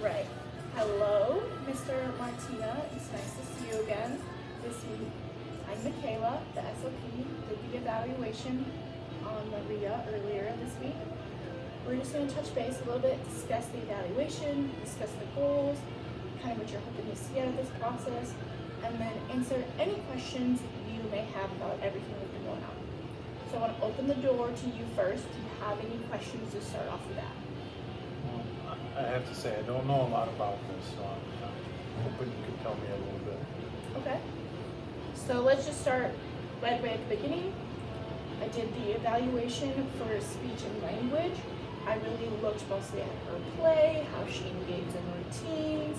right. Hello, Mr. Martina. It's nice to see you again this week. I'm Michaela. The SLP did the evaluation on Maria earlier this week. We're just going to touch base a little bit, discuss the evaluation, discuss the goals, kind of what you're hoping to see out of this process, and then answer any questions you may have about everything we've been going on. So I want to open the door to you first. Do you have any questions to start off with that? I have to say, I don't know a lot about this, so I'm hoping you could tell me a little bit. Okay. So let's just start right away at the beginning. I did the evaluation for speech and language. I really looked mostly at her play, how she engaged in routines,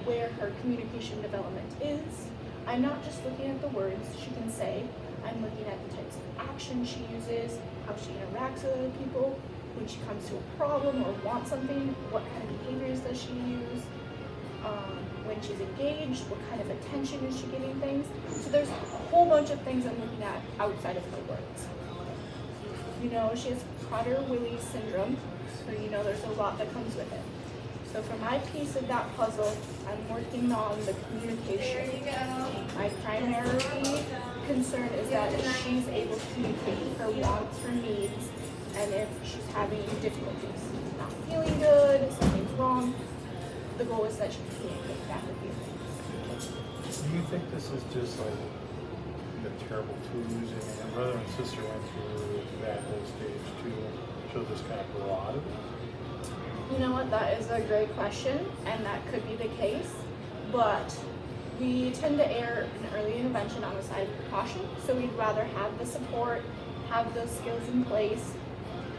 where her communication development is. I'm not just looking at the words she can say. I'm looking at the types of action she uses, how she interacts with other people. When she comes to a problem or wants something, what kind of behaviors does she use? When she's engaged, what kind of attention is she giving things? So there's a whole bunch of things I'm looking at outside of her words. You know, she has Prader-Willi syndrome, so you know there's a lot that comes with it. So for my piece of that puzzle, I'm working on the communication. My primary concern is that she's able to communicate her wants, her needs, and if she's having difficulties, not feeling good, something's wrong, the goal is that she can communicate that with you. Do you think this is just like the terrible tools using? And my brother and sister went through that whole stage too, she'll just kind of grow out of it? You know what, that is a great question, and that could be the case, but we tend to err in early intervention on the side of precaution, so we'd rather have the support, have those skills in place,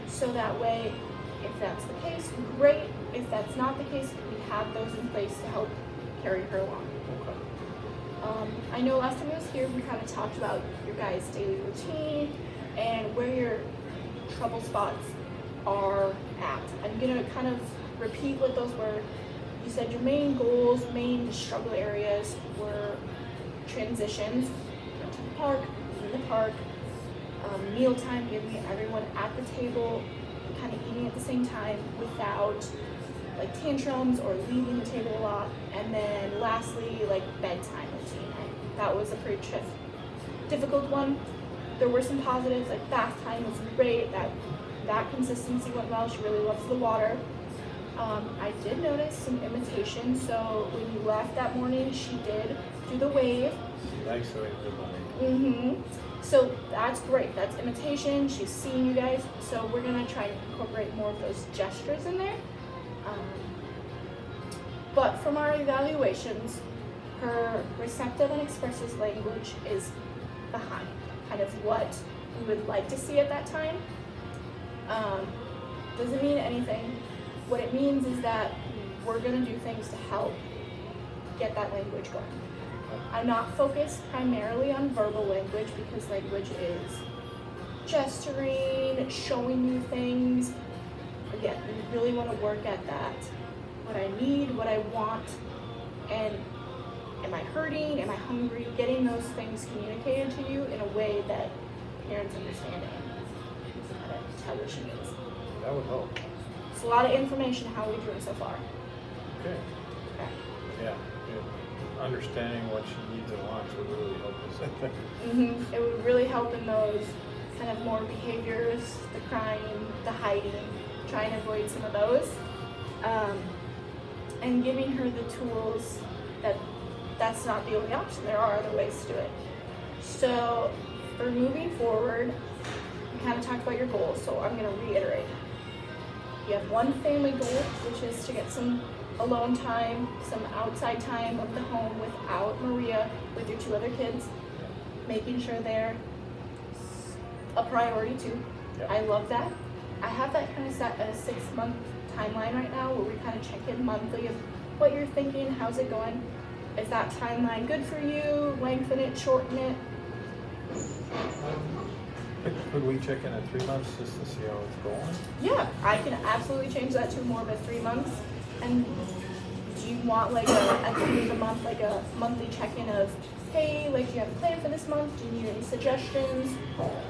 so that way, if that's the case, great. If that's not the case, we have those in place to help carry her along. Okay. I know last time I was here, we kind of talked about your guys' daily routine and where your trouble spots are at. I'm going to kind of repeat what those were. You said your main goals, main struggle areas were transitions, going to the park, in the park, mealtime, getting everyone at the table, kind of eating at the same time without like tantrums or leaving the table a lot, and then lastly, like bedtime routine. That was a pretty difficult one. There were some positives, like bath time was great. That consistency went well. She really loves the water. I did notice some imitation. So when you left that morning, she did do the wave. Nice way to do So that's great. That's imitation. She's seeing you guys. So we're gonna try and incorporate more of those gestures in there. But from our evaluations, her receptive and expressive language is behind kind of what we would like to see at that time. Doesn't mean anything. What it means is that we're gonna do things to help get that language going. I'm not focused primarily on verbal language because language is gesturing, showing you things. Again, we really want to work at that. What I need, what I want, and am I hurting, am I hungry? Getting those things communicated to you in a way that parents understand it. How to tell what she needs. That would help. It's a lot of information. How are we doing so far? Okay. Yeah. Understanding what she needs and wants would really help us. It would really help in those kind of more behaviors, the crying, the hiding, trying to avoid some of those, and giving her the tools that's not the only option. There are other ways to do it. So for moving forward, we kind of talked about your goals, so I'm going to reiterate. You have one family goal, which is to get some alone time, some outside time of the home without Maria, with your two other kids, making sure they're a priority too. Yep. I love that. I have that kind of set at a 6-month timeline right now where we kind of check in monthly of what you're thinking, how's it going. Is that timeline good for you? Lengthen it, shorten it? Could we check in at 3 months just to see how it's going? Yeah, I can absolutely change that to more of a 3 months. And do you want like at the end of the month, like a monthly check-in of, hey, like do you have a plan for this month? Do you need any suggestions?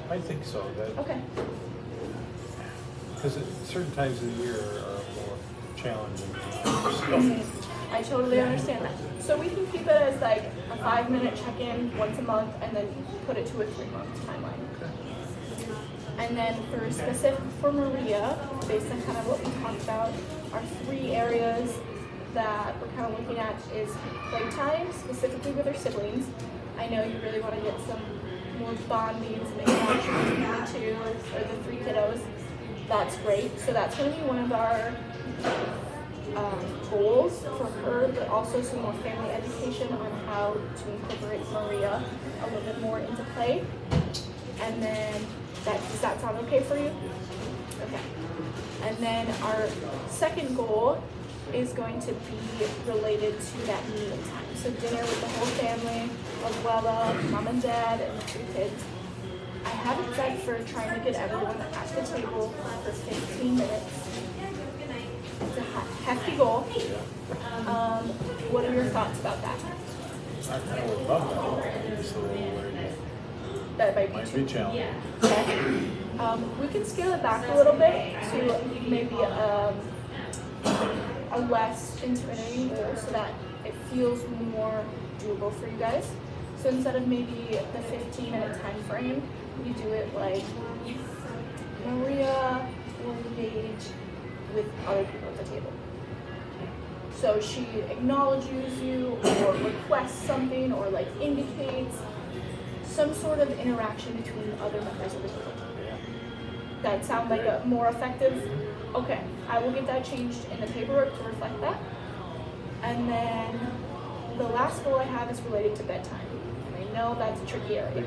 I think so. Okay. Because certain times of the year are more challenging. I totally understand that. So we can keep it as like a 5-minute check-in once a month and then put it to a 3-month timeline. Okay. And then for specific for Maria, based on kind of what we talked about, our 3 areas that we're kind of looking at is playtime, specifically with her siblings. I know you really want to get some more bonding, some interaction between the 2 or the 3 kiddos. That's great. So that's going to be one of our goals for her, but also some more family education on how to incorporate Maria a little bit more into play. And then, does that sound okay for you? Okay. And then our second goal is going to be related to that meal time. So dinner with the whole family, Abuela, mom and dad, and the 3 kids. I have it set for trying to get everyone at the table for 15 minutes. It's a hefty goal. What are your thoughts about that? I kind of would love that. Just a little That might be challenging. Okay. We can scale it back a little bit to maybe a less intimidating goal so that it feels more doable for you guys. So instead of maybe the 15-minute time frame, we do it like Maria will engage with other people at the table. So she acknowledges you or requests something or like indicates some sort of interaction between other members of the table. That sound like a more effective? Okay, I will get that changed in the paperwork to reflect that. And then the last goal I have is related to bedtime. And I know that's a tricky area.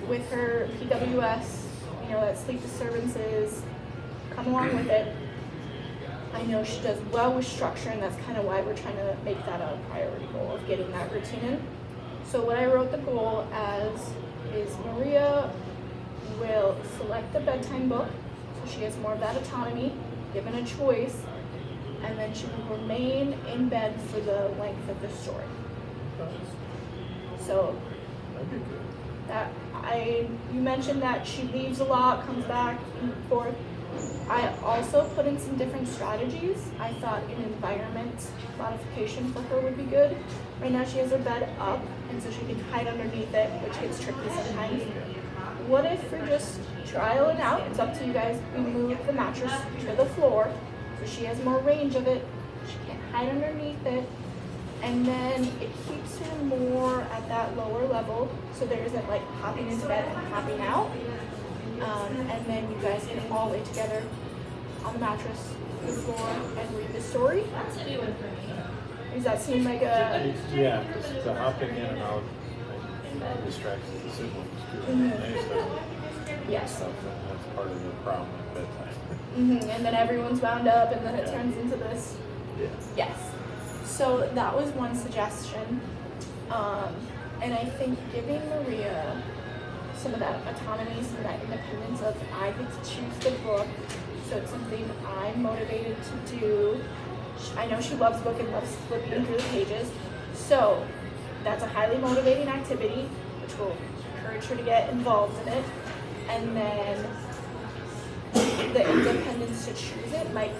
With her PWS, that sleep disturbances, come along with it. I know she does well with structure, and that's kind of why we're trying to make that a priority goal of getting that routine in. So what I wrote the goal as is Maria will select the bedtime book, so she has more of that autonomy, given a choice, and then she will remain in bed for the length of the story. So That'd be good. you mentioned that she leaves a lot, comes back and forth. I also put in some different strategies. I thought an environment modification for her would be good. Right now she has her bed up, and so she can hide underneath it, which gets tricky sometimes. What if we just trial it out? It's up to you guys. We move the mattress to the floor, so she has more range of it. She can't hide underneath it. And then it keeps her more at that lower level, so there isn't like hopping into bed and hopping out. And then you guys can all lay together on the mattress, the floor, and read the story. That's a new one for me. Does that seem like a... Yeah, because the hopping in and out distracts the siblings too. Mm-hmm. Yes. Stuff, and that's part of the problem at bedtime. Mm-hmm. And then everyone's wound up, and then it turns into this. Yeah. Yes. So that was one suggestion. And I think giving Maria some of that autonomy, some of that independence of I get to choose the book, so it's something I'm motivated to do. I know she loves book and loves flipping through the pages, so that's a highly motivating activity, which will encourage her to get involved in it. And then the independence to choose it might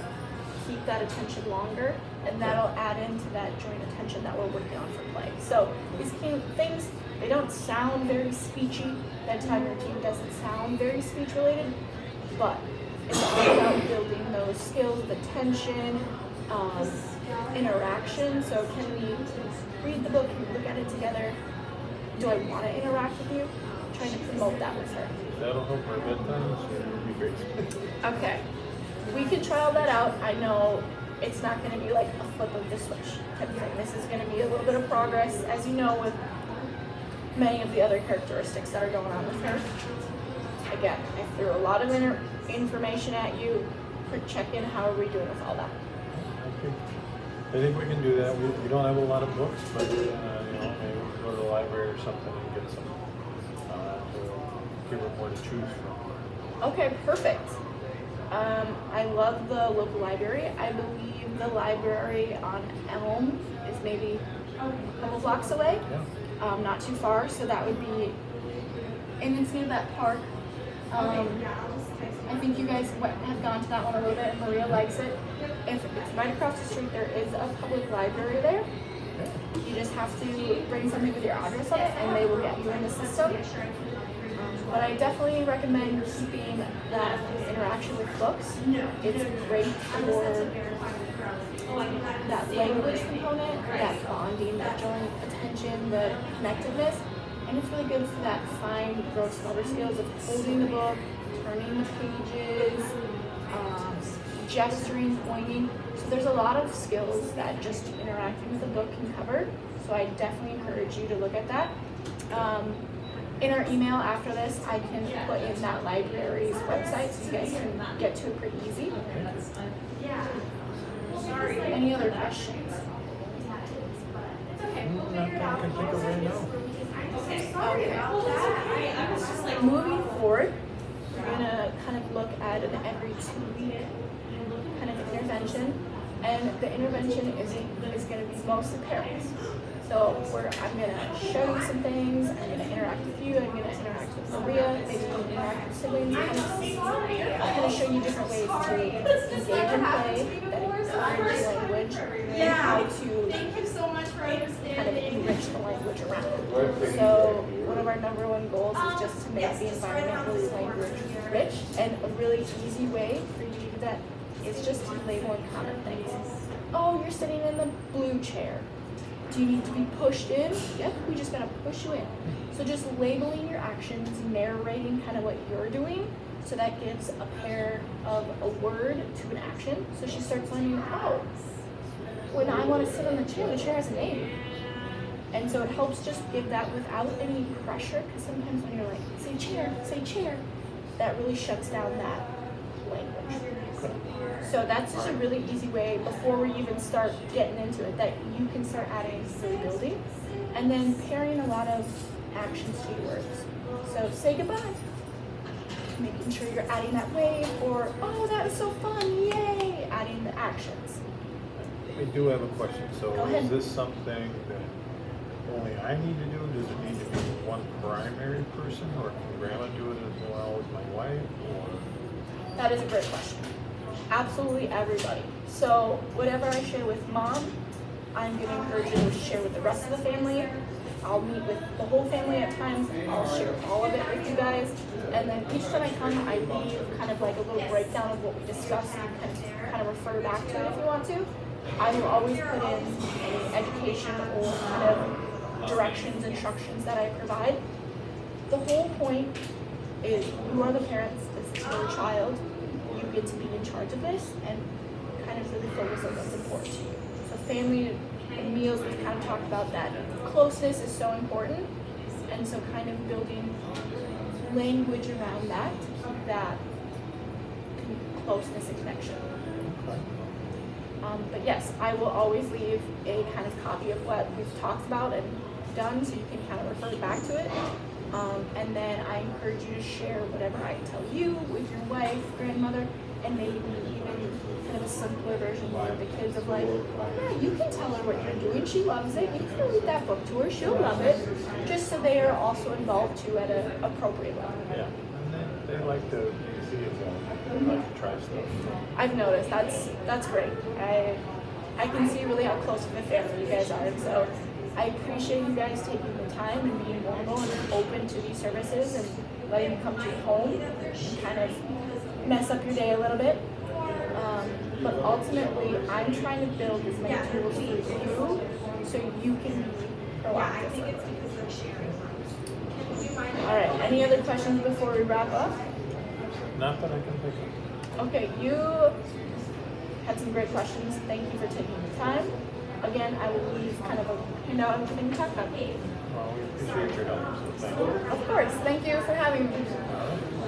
keep that attention longer, and that'll add into that joint attention that we're working on for play. So these things, they don't sound very speechy. Bedtime routine doesn't sound very speech related, but it's all about building those skills of attention, interaction. So can we read the book? Can we look at it together? Do I want to interact with you? I'm trying to promote that with her. That'll help her bedtime, so it would be great. Okay. We can trial that out. I know it's not going to be like a flip of the switch type of thing. This is going to be a little bit of progress, as you know, with many of the other characteristics that are going on with her. Again, I threw a lot of information at you for check-in. How are we doing with all that? Okay. I think we can do that. We don't have a lot of books, but maybe we can go to the library or something and get some to give her more to choose from. Okay, perfect. I love the local library. I believe the library on Elm is maybe a couple blocks away. Yeah. Not too far, so that would be, and it's near that park. I think you guys have gone to that one a little bit, and Maria likes it. If it's right across the street, there is a public library there. You just have to bring something with your address on it, and they will get you in the system. But I definitely recommend keeping that interaction with books. It's great for that language component, that bonding, that joint attention, the connectiveness. And it's really good for that fine gross motor skills of holding the book, turning the pages, gesturing, pointing. So there's a lot of skills that just interacting with a book can cover. So I definitely encourage you to look at that. In our email after this, I can put in that library's website so you guys can get to it pretty easy. Any other questions? Nothing I can think of right now. Okay. Moving forward, we're gonna kind of look at an every 2-week kind of intervention, and the intervention is gonna be mostly parents. So I'm gonna show you some things. I'm gonna interact with you. I'm gonna interact with Maria. Maybe we'll interact with siblings. I'm gonna show you different ways to engage in play that encourage language and how to kind of enrich the language around it. So one of our #1 goals is just to make the environment really language rich, and a really easy way for you to do that is just to label and comment things. Oh, you're sitting in the blue chair. Do you need to be pushed in? Yep, we just gotta push you in. So just labeling your actions, narrating kind of what you're doing, so that gives a pair of a word to an action. So she starts learning, oh, when I want to sit on the chair has a name. And so it helps just give that without any pressure, because sometimes when you're like, say chair, that really shuts down that language. So that's just a really easy way before we even start getting into it, that you can start adding really building, and then pairing a lot of actions to your words. So say goodbye, making sure you're adding that wave, or oh, that was so fun, yay, adding the actions. I do have a question. So Go ahead. is this something that only I need to do? Does it need to be one primary person, or can Grandma do it as well as my wife? Or? That is a great question. Absolutely everybody. So whatever I share with Mom, I'm going to encourage you to share with the rest of the family. I'll meet with the whole family at times. I'll share all of it with you guys. And then each time I come, I leave kind of like a little breakdown of what we discussed. You can kind of refer back to it if you want to. I will always put in any education or kind of directions, instructions that I provide. The whole point is you are the parents, this is your child. You get to be in charge of this and kind of really focus on what's important to you. So family and meals, we've kind of talked about that. Closeness is so important, and so kind of building language around that to keep that closeness and connection. But yes, I will always leave a kind of copy of what we've talked about and done, so you can kind of refer back to it. And then I encourage you to share whatever I tell you with your wife, grandmother, and maybe even kind of a simpler version for the kids of like, yeah, you can tell her what you're doing. She loves it. You can read that book to her. She'll love it. Just so they are also involved too at an appropriate level. Yeah, and they like to see it. They like to try stuff. So. I've noticed that's great. I can see really how close of a family you guys are, and so I appreciate you guys taking the time and being normal and open to these services and letting them come to your home and kind of mess up your day a little bit. But ultimately, I'm trying to build as many tools for you so you can be proactive. All right, any other questions before we wrap up? Not that I can think of. Okay, you had some great questions. Thank you for taking the time. Again, I will leave kind of a handout of everything we talked about. Well, we appreciate your help, so thank you. Of course, thank you for having me. All right.